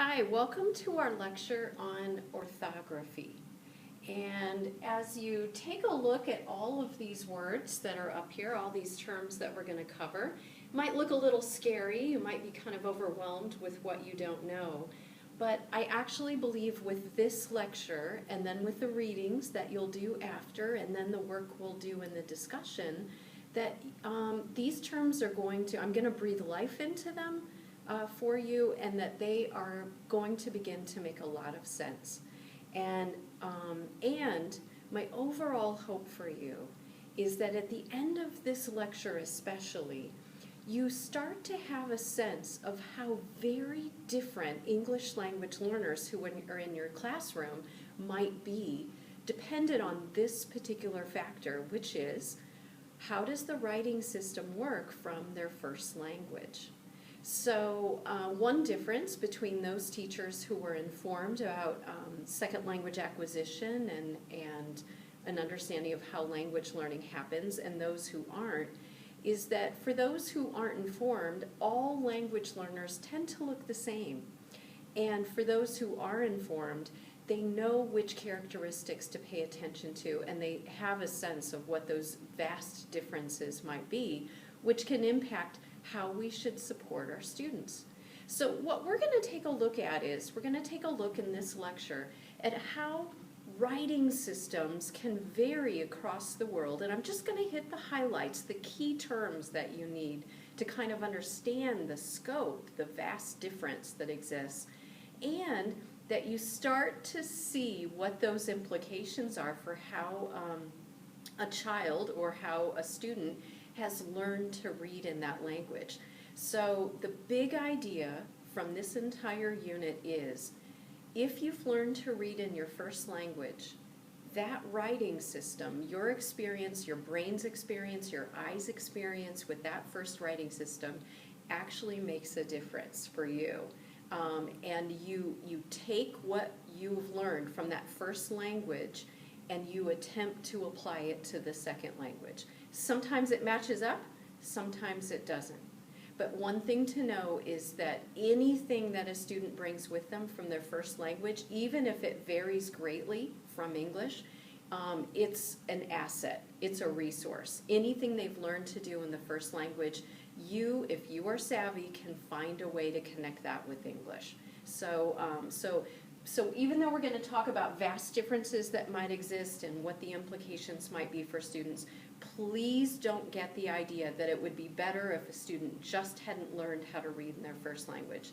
Hi, welcome to our lecture on orthography. And as you take a look at all of these words that are up here, all these terms that we're going to cover, it might look a little scary. You might be kind of overwhelmed with what you don't know. But I actually believe with this lecture, and then with the readings that you'll do after, and then the work we'll do in the discussion, that these terms are I'm going to breathe life into them for you, and that they are going to begin to make a lot of sense. And my overall hope for you is that at the end of this lecture especially, you start to have a sense of how very different English language learners who are in your classroom might be, dependent on this particular factor, which is how does the writing system work from their first language? So one difference between those teachers who were informed about second language acquisition and an understanding of how language learning happens and those who aren't is that for those who aren't informed, all language learners tend to look the same. And for those who are informed, they know which characteristics to pay attention to, and they have a sense of what those vast differences might be, which can impact how we should support our students. So what we're going to take a look at is, we're going to take a look in this lecture at how writing systems can vary across the world, and I'm just going to hit the highlights, the key terms that you need to kind of understand the scope, the vast difference that exists, and that you start to see what those implications are for how a child or how a student has learned to read in that language. So the big idea from this entire unit is, if you've learned to read in your first language, that writing system, your experience, your brain's experience, your eyes' experience with that first writing system actually makes a difference for you. And you take what you've learned from that first language and you attempt to apply it to the second language. Sometimes it matches up, sometimes it doesn't. But one thing to know is that anything that a student brings with them from their first language, even if it varies greatly from English, it's an asset, it's a resource. Anything they've learned to do in the first language, if you are savvy, can find a way to connect that with English. So even though we're going to talk about vast differences that might exist and what the implications might be for students, please don't get the idea that it would be better if a student just hadn't learned how to read in their first language.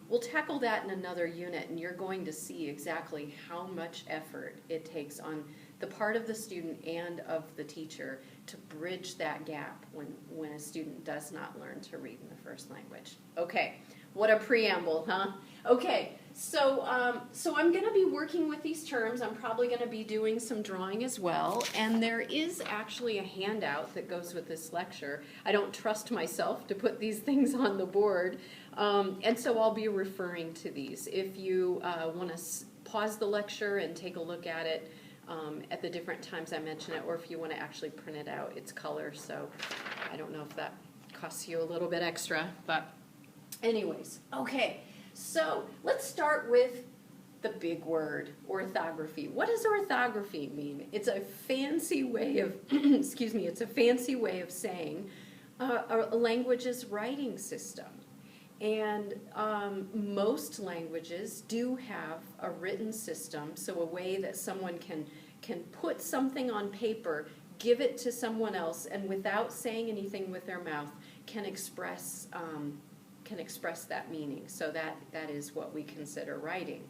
We'll tackle that in another unit, and you're going to see exactly how much effort it takes on the part of the student and of the teacher to bridge that gap when a student does not learn to read in the first language. Okay, what a preamble, huh? Okay, so I'm going to be working with these terms. I'm probably going to be doing some drawing as well, and there is actually a handout that goes with this lecture. I don't trust myself to put these things on the board, and so I'll be referring to these. If you want to pause the lecture and take a look at it at the different times I mention it, or if you want to actually print it out, it's color, so I don't know if that costs you a little bit extra, but anyways, okay. So let's start with the big word, orthography. What does orthography mean? It's a fancy way of, excuse me, it's a fancy way of saying a language's writing system. And most languages do have a written system, so a way that someone can put something on paper, give it to someone else, and without saying anything with their mouth, can express that meaning. So that is what we consider writing.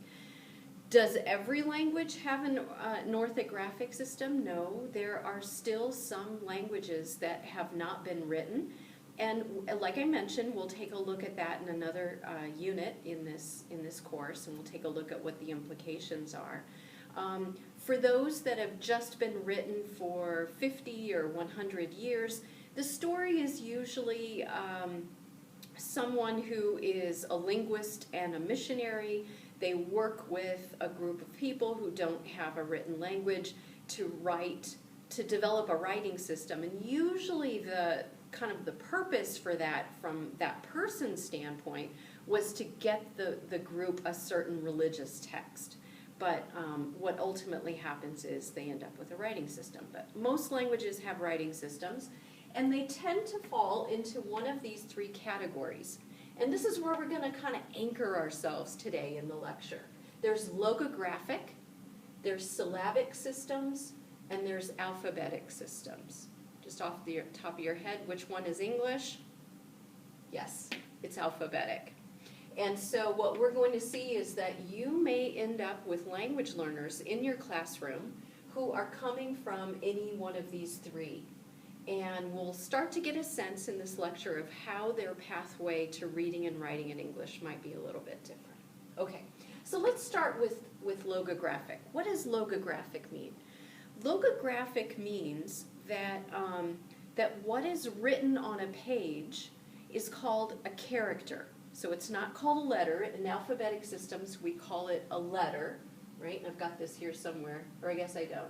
Does every language have an orthographic system? No, there are still some languages that have not been written. And like I mentioned, we'll take a look at that in another unit in this course, and we'll take a look at what the implications are. For those that have just been written for 50 or 100 years, the story is usually someone who is a linguist and a missionary. They work with a group of people who don't have a written language to develop a writing system. And usually the kind of the purpose for that from that person's standpoint was to get the group a certain religious text. But what ultimately happens is they end up with a writing system. But most languages have writing systems, and they tend to fall into one of these three categories. And this is where we're going to kind of anchor ourselves today in the lecture. There's logographic, there's syllabic systems, and there's alphabetic systems. Just off the top of your head, which one is English? Yes, it's alphabetic. And so what we're going to see is that you may end up with language learners in your classroom who are coming from any one of these three. And we'll start to get a sense in this lecture of how their pathway to reading and writing in English might be a little bit different. Okay, so let's start with logographic. What does logographic mean? Logographic means that, that what is written on a page is called a character. So it's not called a letter. In alphabetic systems, we call it a letter, right? And I've got this here somewhere, or I guess I don't.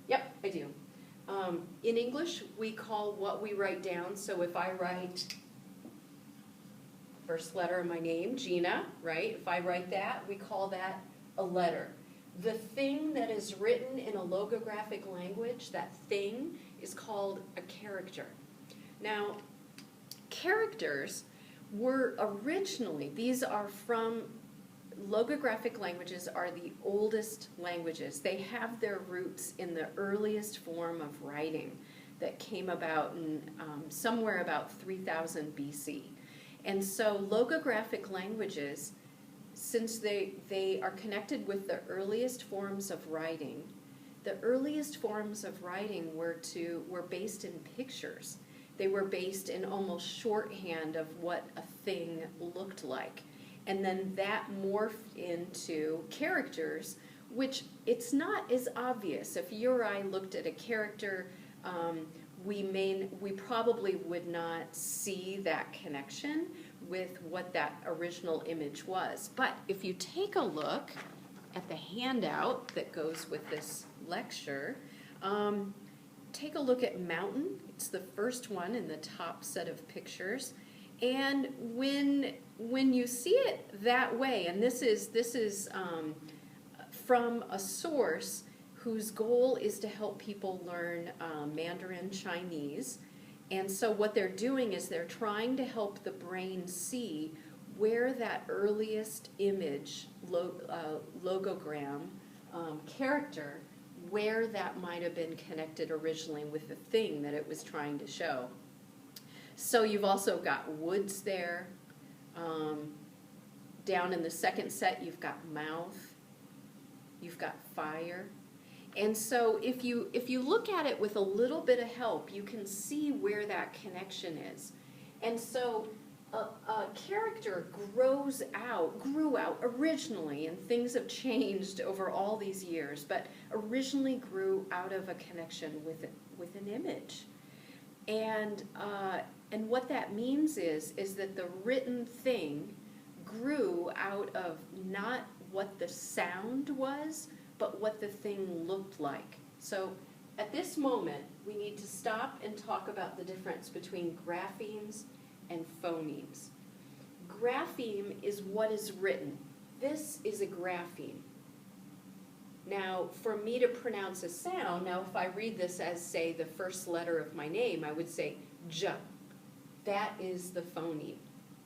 Yep, I do. In English, we call what we write down. So if I write first letter of my name, Gina, right? If I write that, we call that a letter. The thing that is written in a logographic language, that thing, is called a character. Now, characters were originally, these are from, logographic languages are the oldest languages. They have their roots in the earliest form of writing that came about in somewhere about 3000 BC. And so logographic languages, since they are connected with the earliest forms of writing, the earliest forms of writing were based in pictures. They were based in almost shorthand of what a thing looked like. And then that morphed into characters, which it's not as obvious. If you or I looked at a character, we probably would not see that connection with what that original image was. But if you take a look at the handout that goes with this lecture, take a look at mountain. It's the first one in the top set of pictures. And when you see it that way, and this is from a source whose goal is to help people learn Mandarin Chinese. And so what they're doing is they're trying to help the brain see where that earliest image, logogram, character, where that might have been connected originally with the thing that it was trying to show. So you've also got woods there. Down in the second set, you've got mouth. You've got fire. And so if you look at it with a little bit of help, you can see where that connection is. And so a character grew out originally, and things have changed over all these years, but originally grew out of a connection with an image. And what that means is that the written thing grew out of not what the sound was, but what the thing looked like. So at this moment, we need to stop and talk about the difference between graphemes and phonemes. Grapheme is what is written. This is a grapheme. Now, for me to pronounce a sound, now if I read this as, say, the first letter of my name, I would say J. That is the phoneme,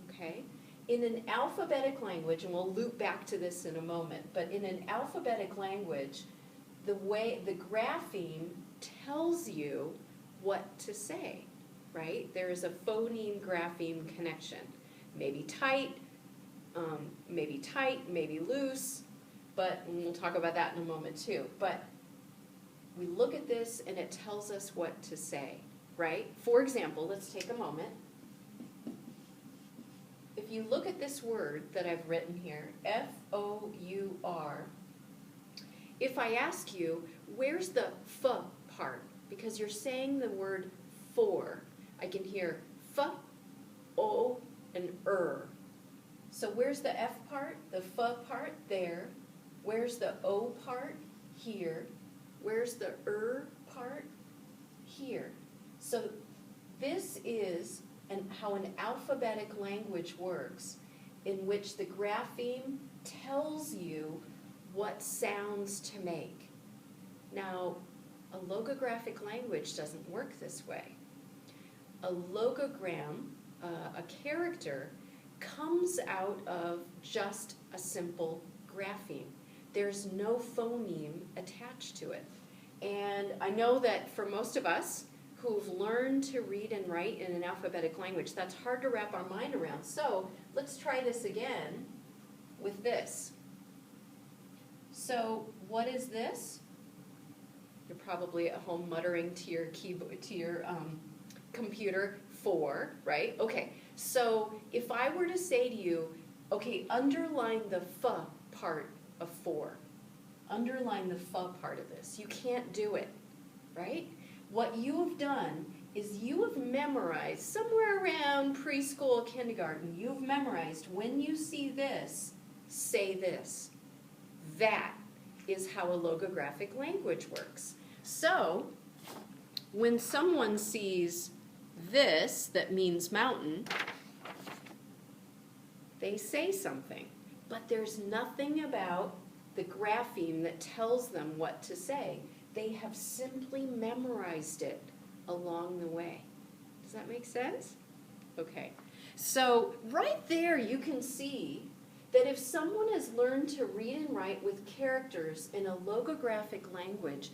okay? In an alphabetic language, and we'll loop back to this in a moment, but in an alphabetic language, the grapheme tells you what to say, right? There is a phoneme-grapheme connection. Maybe tight, maybe loose, but and we'll talk about that in a moment too. But we look at this and it tells us what to say, right? For example, let's take a moment. If you look at this word that I've written here, F-O-U-R, if I ask you, where's the F part? Because you're saying the word for. I can hear F, O, and So where's the F part? The F part? There. Where's the O part? Here. Where's the part? Here. So this is how an alphabetic language works, in which the grapheme tells you what sounds to make. Now, a logographic language doesn't work this way. A logogram, a character, comes out of just a simple grapheme. There's no phoneme attached to it. And I know that for most of us who've learned to read and write in an alphabetic language, that's hard to wrap our mind around. So let's try this again with this. So what is this? You're probably at home muttering to your keyboard, to your computer, 4, right? Okay, so if I were to say to you, okay, underline the f part of 4. Underline the f part of this. You can't do it, right? What you have done is you have memorized, somewhere around preschool, kindergarten, you've memorized, when you see this, say this. That is how a logographic language works. So, when someone sees this, that means mountain, they say something. But there's nothing about the grapheme that tells them what to say. They have simply memorized it along the way. Does that make sense? Okay. So right there you can see that if someone has learned to read and write with characters in a logographic language,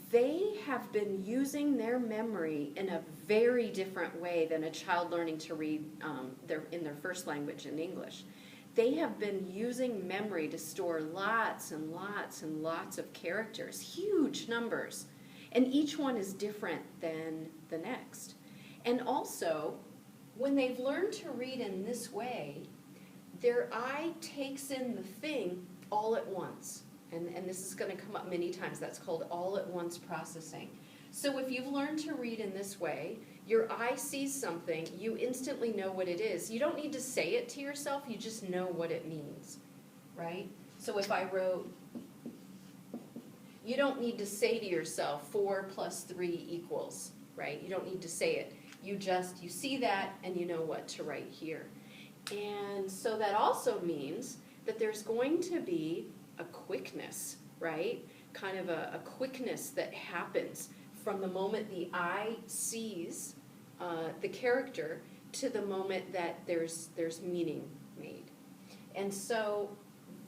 they have been using their memory in a very different way than a child learning to read in their first language in English. They have been using memory to store lots and lots and lots of characters, huge numbers, and each one is different than the next. And also, when they've learned to read in this way, their eye takes in the thing all at once. And this is going to come up many times. That's called all-at-once processing. So if you've learned to read in this way, your eye sees something, you instantly know what it is. You don't need to say it to yourself, you just know what it means, right? So if I wrote, you don't need to say to yourself, 4 plus 3 equals, right? You don't need to say it. You see that and you know what to write here. And so that also means that there's going to be a quickness, right? Kind of a quickness that happens from the moment the eye sees the character to the moment that there's meaning made. And so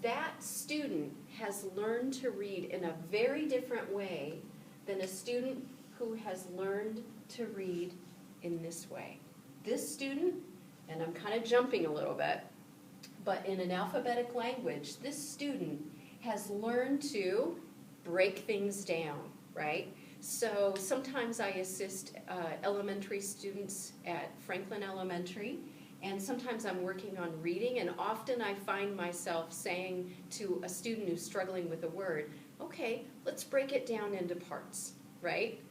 that student has learned to read in a very different way than a student who has learned to read in this way. This student, and I'm kind of jumping a little bit, but in an alphabetic language, this student has learned to break things down, right? So sometimes I assist elementary students at Franklin Elementary, and sometimes I'm working on reading, and often I find myself saying to a student who's struggling with a word, okay, let's break it down into parts, right?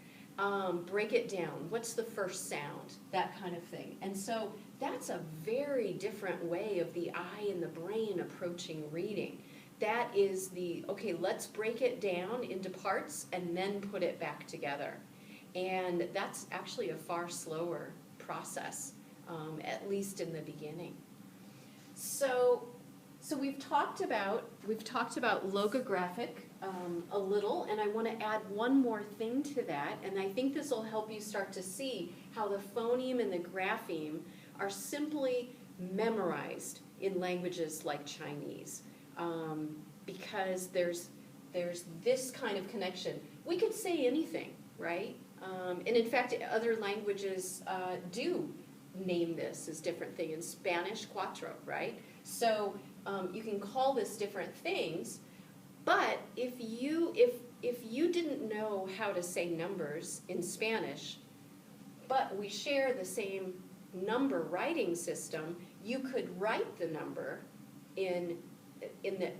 Break it down. What's the first sound? That kind of thing. And so that's a very different way of the eye and the brain approaching reading. That is okay, let's break it down into parts and then put it back together. And that's actually a far slower process, at least in the beginning. So we've talked about logographic a little, and I want to add one more thing to that, and I think this will help you start to see how the phoneme and the grapheme are simply memorized in languages like Chinese. Because there's this kind of connection. We could say anything, right? And in fact, other languages do name this as different things. In Spanish, cuatro, right? So you can call this different things, but if you didn't know how to say numbers in Spanish, but we share the same number writing system, you could write the number in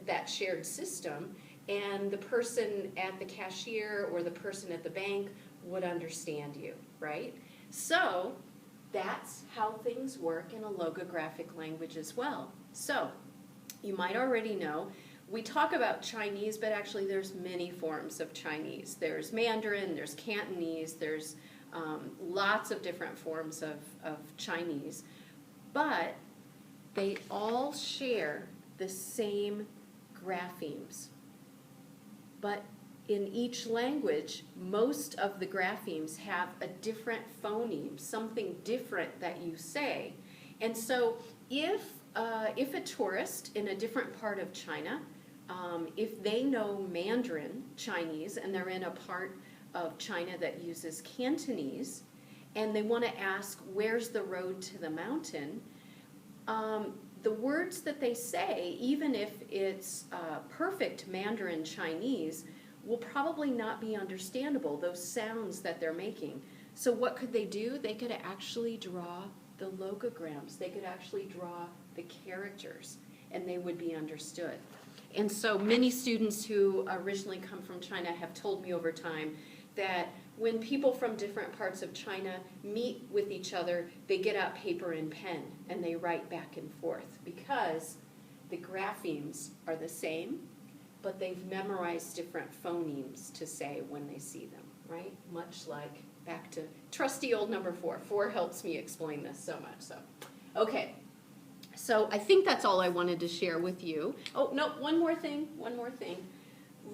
that shared system, and the person at the cashier or the person at the bank would understand you, right? So that's how things work in a logographic language as well. So you might already know, we talk about Chinese, but actually there's many forms of Chinese. There's Mandarin, there's Cantonese, there's lots of different forms of Chinese, but they all share the same graphemes. But in each language, most of the graphemes have a different phoneme, something different that you say. And so if a tourist in a different part of China, if they know Mandarin Chinese and they're in a part of China that uses Cantonese, and they want to ask, where's the road to the mountain? The words that they say, even if it's perfect Mandarin Chinese, will probably not be understandable, those sounds that they're making. So what could they do? They could actually draw the logograms. They could actually draw the characters, and they would be understood. And so many students who originally come from China have told me over time that when people from different parts of China meet with each other, they get out paper and pen and they write back and forth because the graphemes are the same, but they've memorized different phonemes to say when they see them, right? Much like back to trusty old number 4. 4 helps me explain this so much. So, okay. So I think that's all I wanted to share with you. Oh, no, one more thing.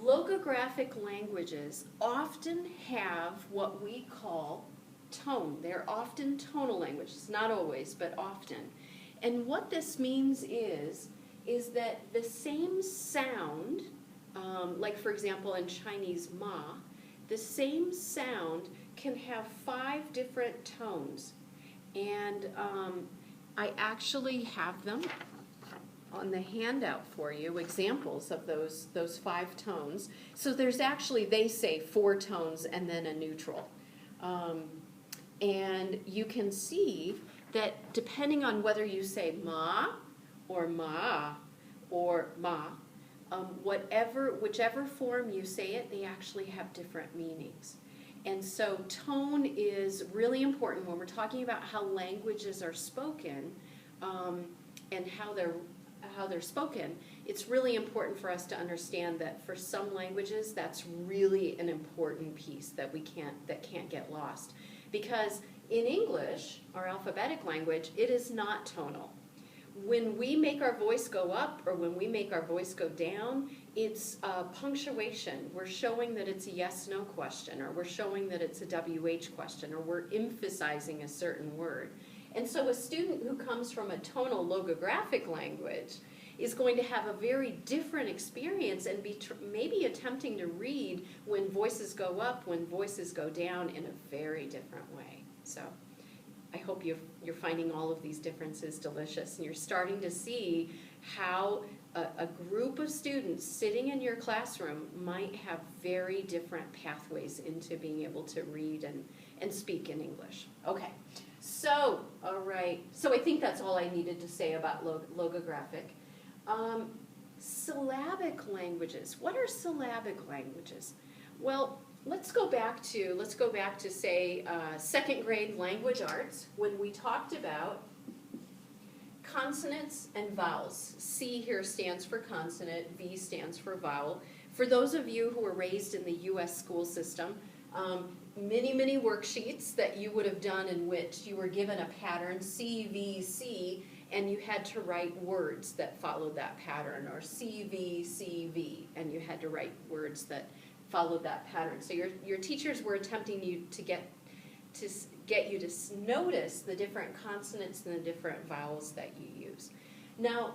Logographic languages often have what we call tone. They're often tonal languages, not always, but often. And what this means is that the same sound, like for example in Chinese ma, the same sound can have 5 different tones. And I actually have them on the handout for you, examples of those 5 tones. So there's actually, they say 4 tones and then a neutral. And you can see that depending on whether you say ma or ma, whichever form you say it, they actually have different meanings. And so tone is really important when we're talking about how languages are spoken and how they're spoken. It's really important for us to understand that for some languages, that's really an important piece that can't get lost. Because in English, our alphabetic language, it is not tonal. When we make our voice go up or when we make our voice go down, it's punctuation. We're showing that it's a yes-no question, or we're showing that it's a WH question, or we're emphasizing a certain word. And so a student who comes from a tonal logographic language is going to have a very different experience and be maybe attempting to read when voices go up, when voices go down in a very different way. So I hope you're finding all of these differences delicious, and you're starting to see how a group of students sitting in your classroom might have very different pathways into being able to read and speak in English. Okay, so, all right. So I think that's all I needed to say about logographic. Syllabic languages. What are syllabic languages? Well, let's go back to say 2nd grade language arts when we talked about consonants and vowels. C here stands for consonant, V stands for vowel. For those of you who were raised in the U.S. school system, many worksheets that you would have done in which you were given a pattern, C, V, C, and you had to write words that followed that pattern, or C, V, C, V, and you had to write words that followed that pattern. So your teachers were attempting to get you to notice the different consonants and the different vowels that you use. Now,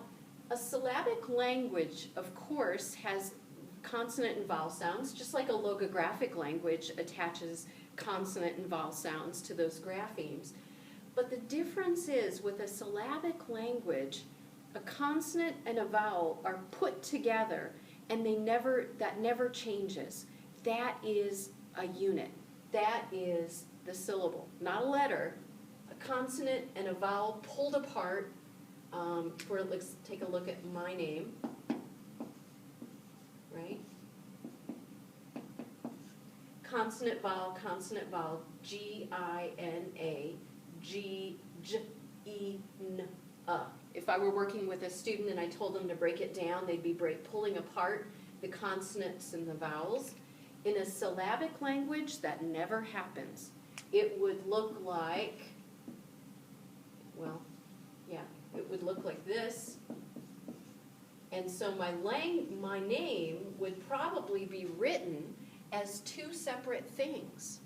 a syllabic language, of course, has consonant and vowel sounds, just like a logographic language attaches consonant and vowel sounds to those graphemes. But the difference is, with a syllabic language, a consonant and a vowel are put together, and that never changes. That is a unit. That is the syllable, not a letter. A consonant and a vowel pulled apart. Let's take a look at my name. Right? Consonant, vowel, G-I-N-A, G-J-E-N-A. If I were working with a student and I told them to break it down, they'd be pulling apart the consonants and the vowels. In a syllabic language, that never happens. it would look like, well, yeah, it would look like this. And so my name would probably be written as two separate things.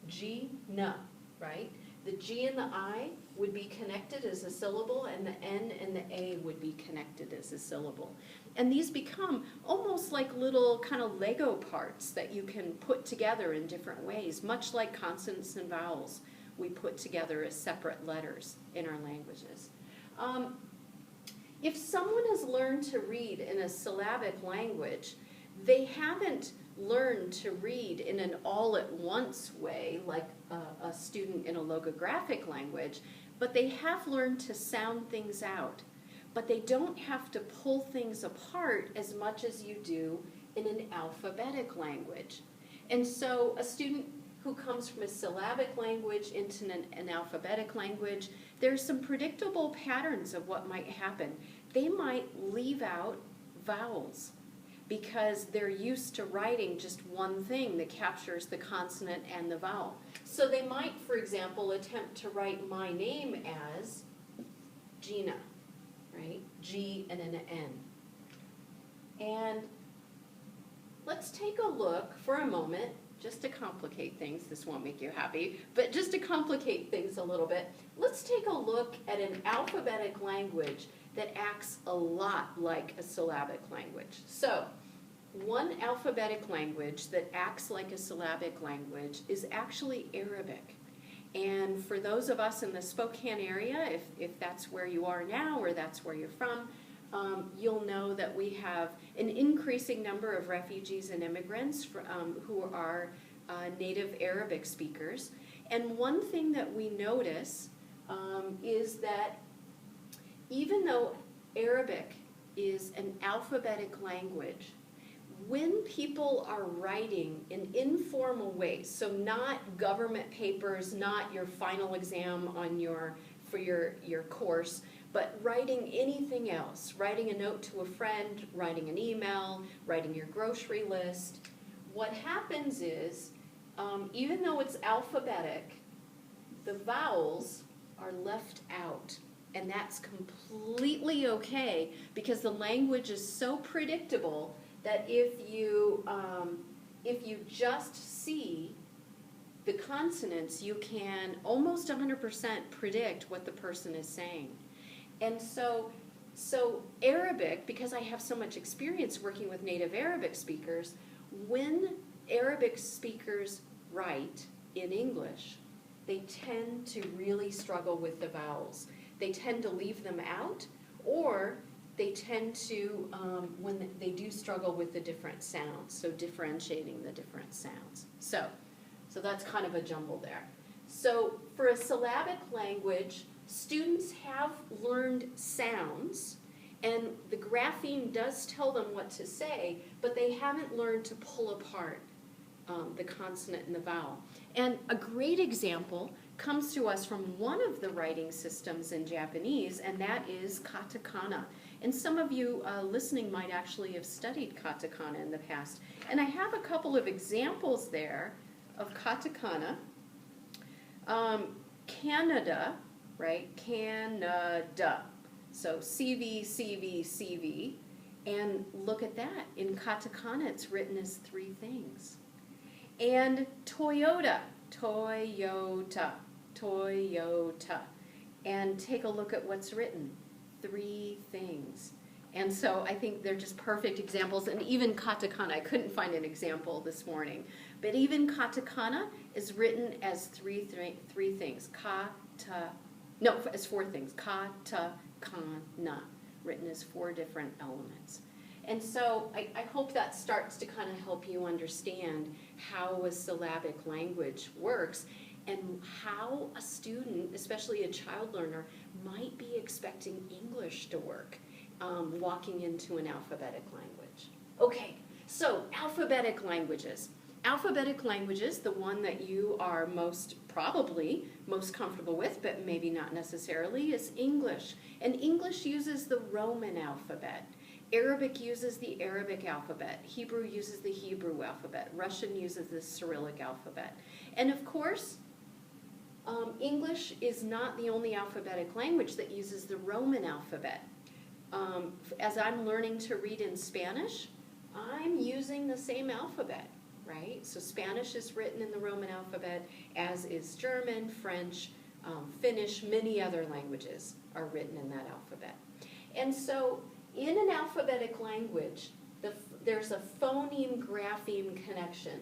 Gina, right? The G and the I would be connected as a syllable, and the N and the A would be connected as a syllable. And these become almost like little kind of Lego parts that you can put together in different ways, much like consonants and vowels we put together as separate letters in our languages. If someone has learned to read in a syllabic language, they haven't learned to read in an all-at-once way like a student in a logographic language, but they have learned to sound things out. But they don't have to pull things apart as much as you do in an alphabetic language. And so a student who comes from a syllabic language into an alphabetic language, there's some predictable patterns of what might happen. They might leave out vowels because they're used to writing just one thing that captures the consonant and the vowel. So they might, for example, attempt to write my name as Gina, right? G and an N. And let's take a look for a moment, just to complicate things. This won't make you happy, but just to complicate things a little bit, let's take a look at an alphabetic language that acts a lot like a syllabic language. So, one alphabetic language that acts like a syllabic language is actually Arabic. And for those of us in the Spokane area, if that's where you are now or that's where you're from, you'll know that we have an increasing number of refugees and immigrants who are native Arabic speakers. And one thing that we notice is that even though Arabic is an alphabetic language, when people are writing in informal ways, so not government papers, not your final exam on for your course, but writing anything else, writing a note to a friend, writing an email, writing your grocery list, what happens is, even though it's alphabetic, the vowels are left out. And that's completely okay because the language is so predictable that if you just see the consonants, you can almost 100% predict what the person is saying. And so Arabic, because I have so much experience working with native Arabic speakers, when Arabic speakers write in English, they tend to really struggle with the vowels. They tend to leave them out, or they tend to, when they do struggle with the different sounds, so differentiating the different sounds. So that's kind of a jumble there. So for a syllabic language, students have learned sounds, and the grapheme does tell them what to say, but they haven't learned to pull apart the consonant and the vowel. And a great example comes to us from one of the writing systems in Japanese, and that is katakana. And some of you listening might actually have studied katakana in the past. And I have a couple of examples there of katakana. Canada, right? Canada. So CV, CV, CV. And look at that. In katakana, it's written as three things. And Toyota, Toyota, Toyota. And take a look at what's written. Three things. And so I think they're just perfect examples. And even katakana, I couldn't find an example this morning, but even katakana is written as three things. As four things. Katakana, written as four different elements. And so I hope that starts to kind of help you understand how a syllabic language works and how a student, especially a child learner, might be expecting English to work walking into an alphabetic language. Okay, so alphabetic languages. Alphabetic languages, the one that you are probably most comfortable with, but maybe not necessarily, is English. And English uses the Roman alphabet. Arabic uses the Arabic alphabet. Hebrew uses the Hebrew alphabet. Russian uses the Cyrillic alphabet. And of course, English is not the only alphabetic language that uses the Roman alphabet. As I'm learning to read in Spanish, I'm using the same alphabet, right? So Spanish is written in the Roman alphabet, as is German, French, Finnish, many other languages are written in that alphabet. And so in an alphabetic language, there's a phoneme-grapheme connection.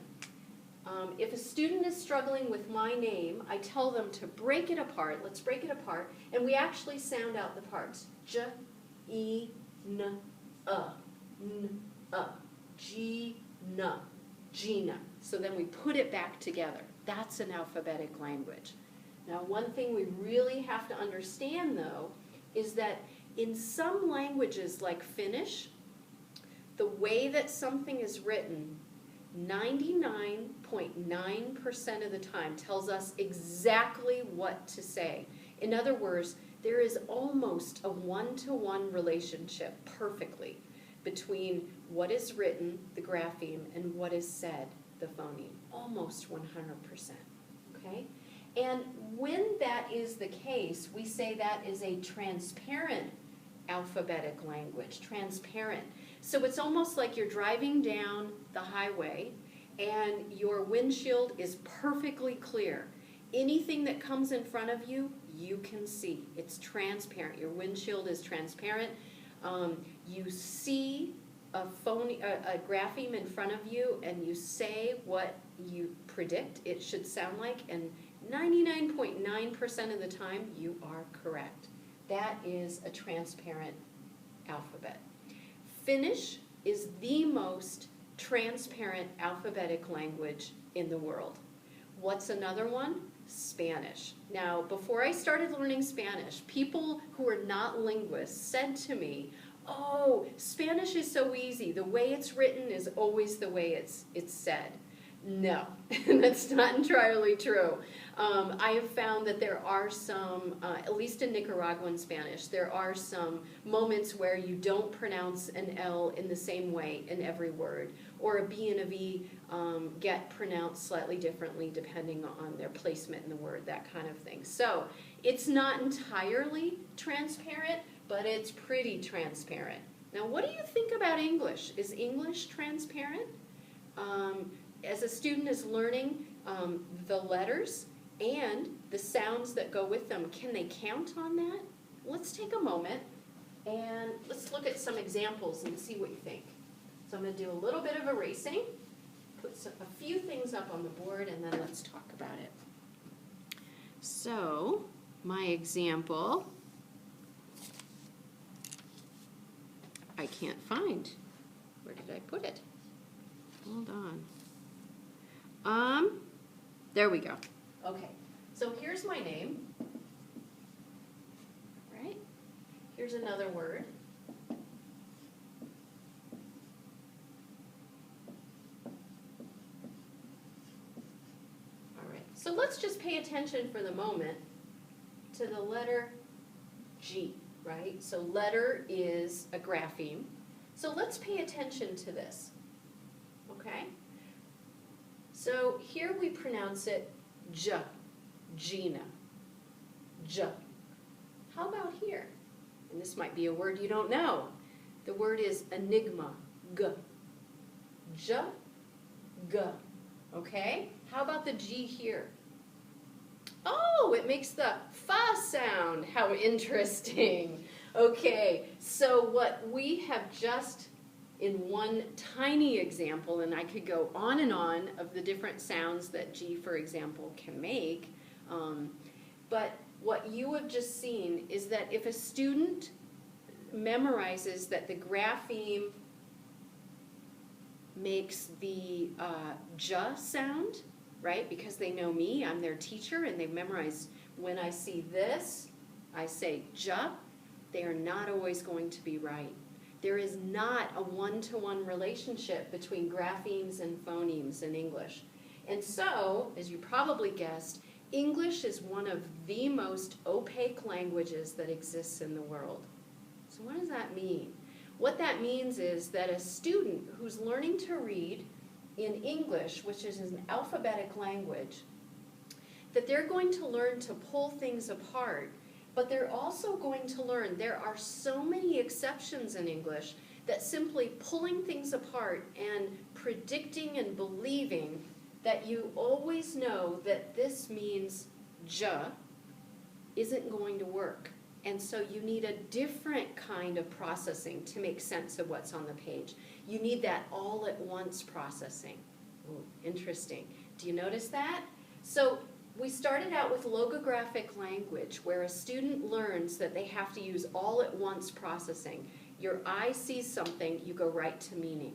If a student is struggling with my name, I tell them to break it apart. Let's break it apart. And we actually sound out the parts. J, E, N, G, N, Gina. So then we put it back together. That's an alphabetic language. Now, one thing we really have to understand, though, is that in some languages like Finnish, the way that something is written 99.9% of the time tells us exactly what to say. In other words, there is almost a one-to-one relationship perfectly between what is written, the grapheme, and what is said, the phoneme. Almost 100%, okay? And when that is the case, we say that is a transparent alphabetic language, transparent. So it's almost like you're driving down the highway and your windshield is perfectly clear. Anything that comes in front of you, you can see. It's transparent. Your windshield is transparent. You see a grapheme in front of you and you say what you predict it should sound like, and 99.9% of the time you are correct. That is a transparent alphabet. Finnish is the most transparent alphabetic language in the world. What's another one? Spanish. Now, before I started learning Spanish, people who are not linguists said to me, "Oh, Spanish is so easy. The way it's written is always the way it's said." No, that's not entirely true. I have found that there are some, at least in Nicaraguan Spanish, there are some moments where you don't pronounce an L in the same way in every word, or a B and a V get pronounced slightly differently depending on their placement in the word, that kind of thing. So it's not entirely transparent, but it's pretty transparent. Now, what do you think about English? Is English transparent? As a student is learning the letters and the sounds that go with them, can they count on that? Let's take a moment and let's look at some examples and see what you think. So I'm going to do a little bit of erasing, put a few things up on the board, and then let's talk about it. So my example, I can't find. Where did I put it? Hold on. There we go. Okay, so here's my name. Right? Here's another word. All right, so let's just pay attention for the moment to the letter G, right? So letter is a grapheme. So let's pay attention to this, okay? So here we pronounce it J, Gina, J. How about here? And this might be a word you don't know. The word is enigma, G, J, G, okay? How about the G here? Oh, it makes the fa sound. How interesting. Okay, so what we have just in one tiny example, and I could go on and on of the different sounds that G, for example, can make, but what you have just seen is that if a student memorizes that the grapheme makes the J sound, right, because they know me, I'm their teacher, and they memorize when I see this, I say J, they are not always going to be right. There is not a one-to-one relationship between graphemes and phonemes in English. And so, as you probably guessed, English is one of the most opaque languages that exists in the world. So what does that mean? What that means is that a student who's learning to read in English, which is an alphabetic language, that they're going to learn to pull things apart, but they're also going to learn there are so many exceptions in English that simply pulling things apart and predicting and believing that you always know that this means ja isn't going to work. And so you need a different kind of processing to make sense of what's on the page. You need that all-at-once processing. Ooh, interesting. Do you notice that? So we started out with logographic language, where a student learns that they have to use all-at-once processing. Your eye sees something, you go right to meaning,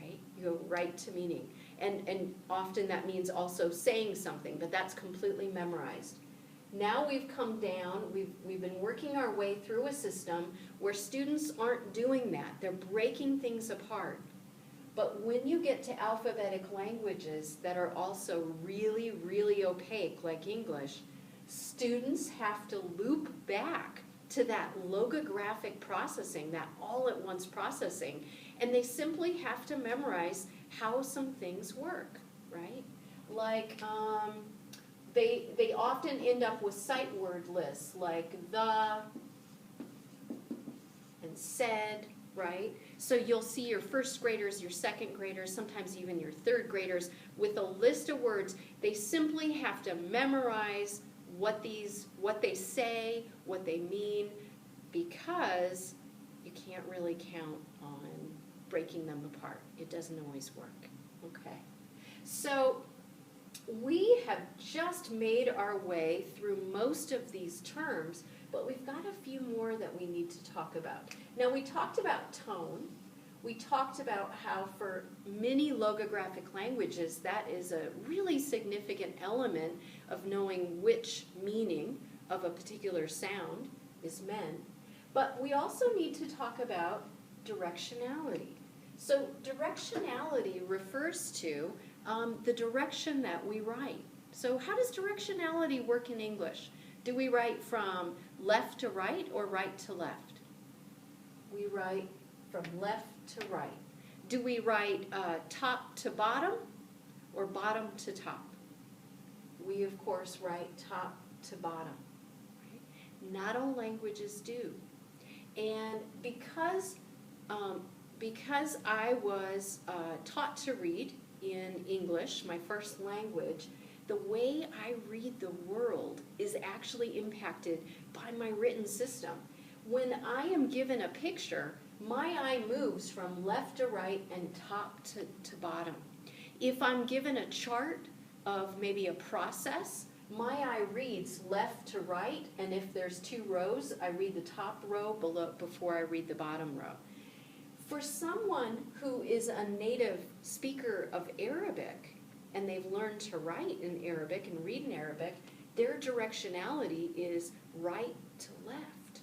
right? You go right to meaning. And often that means also saying something, but that's completely memorized. Now we've come down, we've been working our way through a system where students aren't doing that. They're breaking things apart. But when you get to alphabetic languages that are also really, really opaque, like English, students have to loop back to that logographic processing, that all-at-once processing, and they simply have to memorize how some things work, right? Like, they often end up with sight word lists, like the and said, right? So you'll see your first graders, your second graders, sometimes even your third graders with a list of words. They simply have to memorize what they say, what they mean, because you can't really count on breaking them apart. It doesn't always work, okay? So we have just made our way through most of these terms, but we've got a few more that we need to talk about. Now, we talked about tone. We talked about how for many logographic languages, that is a really significant element of knowing which meaning of a particular sound is meant. But we also need to talk about directionality. So directionality refers to the direction that we write. So how does directionality work in English? Do we write from left to right or right to left? We write from left to right. Do we write top to bottom or bottom to top? We, of course, write top to bottom. Right? Not all languages do. And because I was taught to read in English, my first language, the way I read the world is actually impacted by my written system. When I am given a picture, my eye moves from left to right and top to bottom. If I'm given a chart of maybe a process, my eye reads left to right, and if there's 2 rows, I read the top row before I read the bottom row. For someone who is a native speaker of Arabic, and they've learned to write in Arabic and read in Arabic, their directionality is right to left.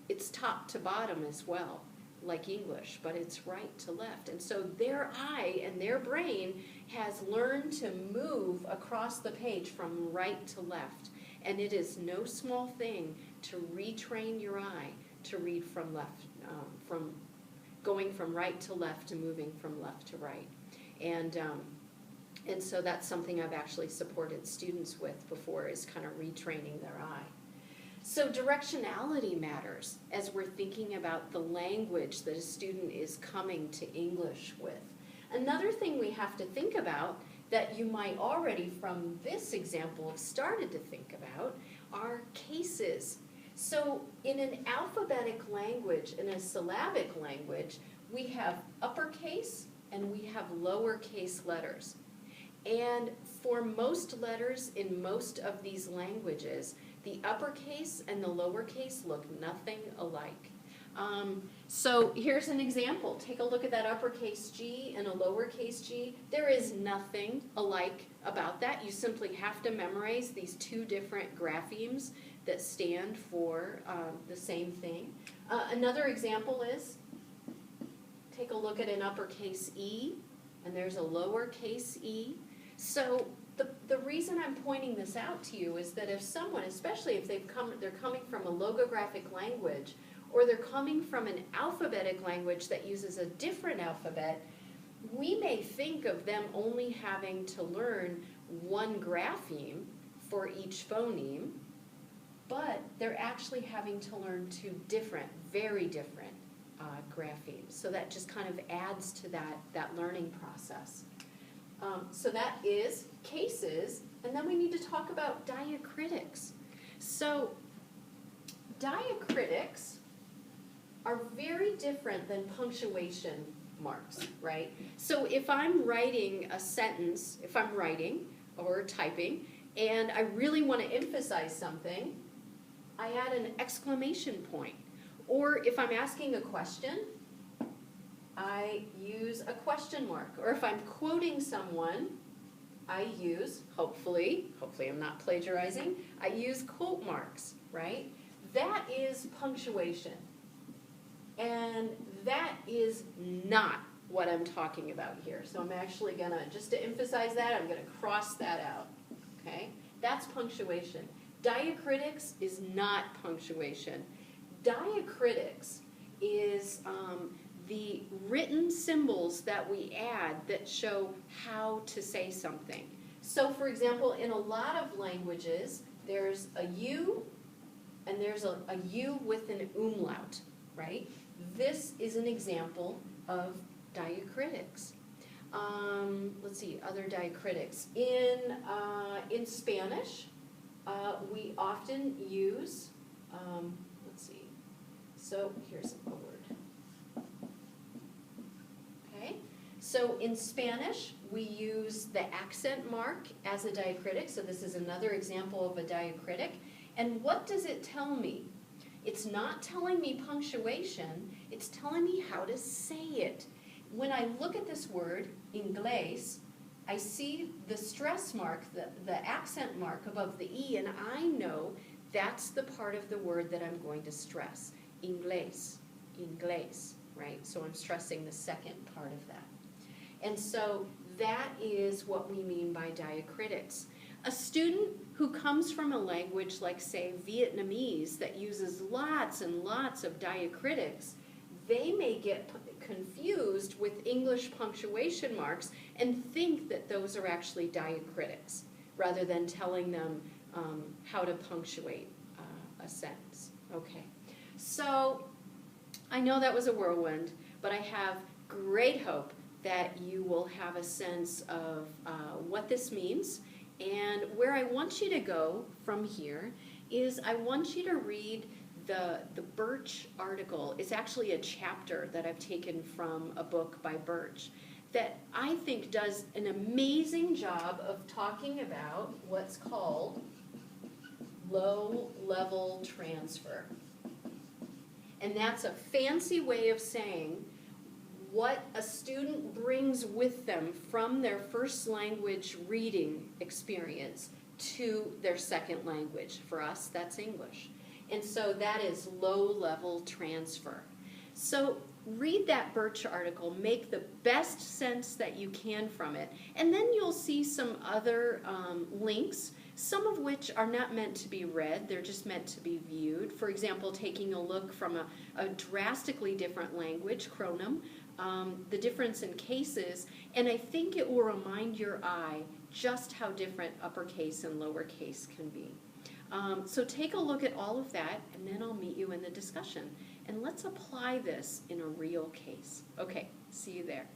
It's top to bottom as well, like English, but it's right to left. And so their eye and their brain has learned to move across the page from right to left. And it is no small thing to retrain your eye to read from left, from going from right to left to moving from left to right. And so that's something I've actually supported students with before, is kind of retraining their eye. So directionality matters as we're thinking about the language that a student is coming to English with. Another thing we have to think about that you might already from this example have started to think about are cases. So in an alphabetic language, in a syllabic language, we have uppercase and we have lowercase letters. And for most letters in most of these languages, the uppercase and the lowercase look nothing alike. So here's an example. Take a look at that uppercase G and a lowercase g. There is nothing alike about that. You simply have to memorize these 2 different graphemes that stand for the same thing. Another example is, take a look at an uppercase E, and there's a lowercase e. So the reason I'm pointing this out to you is that if someone, especially if they're coming from a logographic language, or they're coming from an alphabetic language that uses a different alphabet, we may think of them only having to learn one grapheme for each phoneme, but they're actually having to learn two different, very different graphemes. So that just kind of adds to that learning process. So that is cases, and then we need to talk about diacritics. So diacritics are very different than punctuation marks, right? So if I'm writing a sentence, if I'm writing or typing, and I really want to emphasize something, I add an exclamation point. Or if I'm asking a question, I use a question mark. Or if I'm quoting someone, I use, hopefully I'm not plagiarizing, I use quote marks, right? That is punctuation. And that is not what I'm talking about here. So I'm actually going to, just to emphasize that, I'm going to cross that out, okay? That's punctuation. Diacritics is not punctuation. Diacritics is the written symbols that we add that show how to say something. So for example, in a lot of languages, there's a U and there's a U with an umlaut, right? This is an example of diacritics. Let's see, other diacritics. In Spanish, we often use, let's see, so here's a word. Okay, so in Spanish, we use the accent mark as a diacritic, so this is another example of a diacritic. And what does it tell me? It's not telling me punctuation, it's telling me how to say it. When I look at this word, inglés, I see the stress mark, the accent mark above the E, and I know that's the part of the word that I'm going to stress. Inglés, inglés, right? So I'm stressing the second part of that. And so that is what we mean by diacritics. A student who comes from a language like, say, Vietnamese that uses lots and lots of diacritics, they may get confused with English punctuation marks and think that those are actually diacritics, rather than telling them how to punctuate a sentence. Okay, so I know that was a whirlwind, but I have great hope that you will have a sense of what this means. And where I want you to go from here is I want you to read the Birch article. It's actually a chapter that I've taken from a book by Birch that I think does an amazing job of talking about what's called low-level transfer. And that's a fancy way of saying what a student brings with them from their first language reading experience to their second language. For us, that's English. And so that is low-level transfer. So read that Birch article, make the best sense that you can from it, and then you'll see some other links, some of which are not meant to be read, they're just meant to be viewed. For example, taking a look from a drastically different language, Chronim, the difference in cases, and I think it will remind your eye just how different uppercase and lowercase can be. So take a look at all of that, and then I'll meet you in the discussion. And let's apply this in a real case. Okay, see you there.